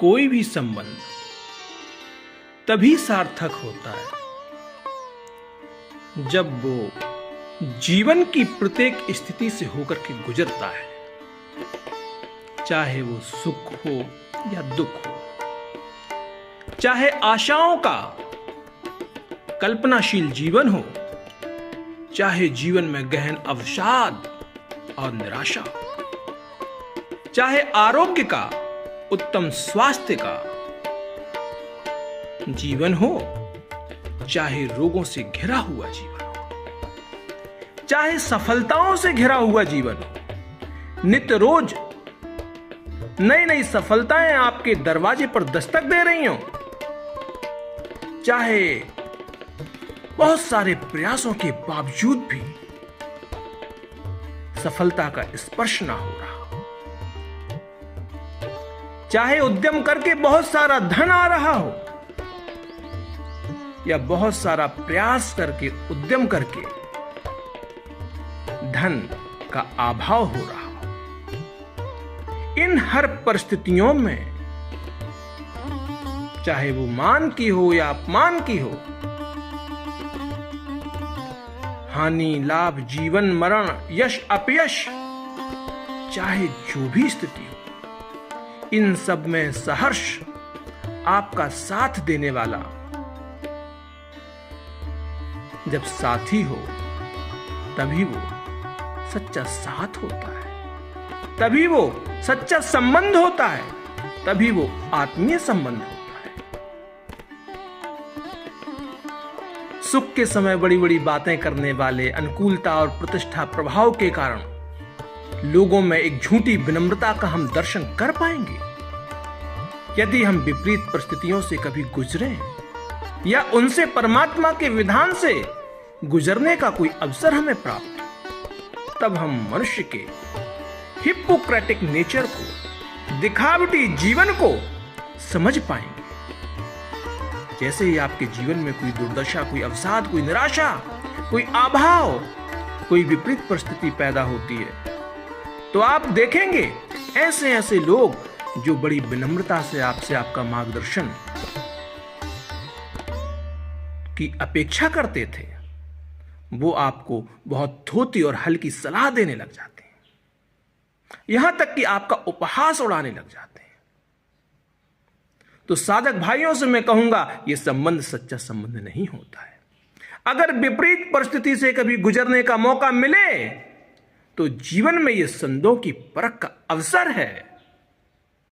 कोई भी संबंध तभी सार्थक होता है जब वो जीवन की प्रत्येक स्थिति से होकर के गुजरता है, चाहे वो सुख हो या दुख हो, चाहे आशाओं का कल्पनाशील जीवन हो, चाहे जीवन में गहन अवसाद और निराशा, चाहे आरोग्य का उत्तम स्वास्थ्य का जीवन हो, चाहे रोगों से घिरा हुआ जीवन हो, चाहे सफलताओं से घिरा हुआ जीवन हो, नित्य रोज नई नई सफलताएं आपके दरवाजे पर दस्तक दे रही हो, चाहे बहुत सारे प्रयासों के बावजूद भी सफलता का स्पर्श ना हो रहा, चाहे उद्यम करके बहुत सारा धन आ रहा हो या बहुत सारा प्रयास करके उद्यम करके धन का अभाव हो रहा हो, इन हर परिस्थितियों में चाहे वो मान की हो या अपमान की हो, हानि लाभ जीवन मरण यश अपयश, चाहे जो भी स्थिति हो, इन सब में सहर्ष आपका साथ देने वाला जब साथी हो तभी वो सच्चा साथ होता है, तभी वो सच्चा संबंध होता है, तभी वो आत्मीय संबंध होता है। सुख के समय बड़ी बड़ी बातें करने वाले अनुकूलता और प्रतिष्ठा प्रभाव के कारण लोगों में एक झूठी विनम्रता का हम दर्शन कर पाएंगे यदि हम विपरीत परिस्थितियों से कभी गुजरे या उनसे परमात्मा के विधान से गुजरने का कोई अवसर हमें प्राप्त हो, तब हम मनुष्य के हिप्पोक्रेटिक नेचर को, दिखावटी जीवन को समझ पाएंगे। जैसे ही आपके जीवन में कोई दुर्दशा, कोई अवसाद, कोई निराशा, कोई अभाव, कोई विपरीत परिस्थिति पैदा होती है, तो आप देखेंगे ऐसे ऐसे लोग जो बड़ी विनम्रता से आपसे आपका मार्गदर्शन की अपेक्षा करते थे, वो आपको बहुत धोती और हल्की सलाह देने लग जाते हैं, यहां तक कि आपका उपहास उड़ाने लग जाते हैं। तो साधक भाइयों से मैं कहूंगा, यह संबंध सच्चा संबंध नहीं होता है। अगर विपरीत परिस्थिति से कभी गुजरने का मौका मिले तो जीवन में यह संतों की परख का अवसर है।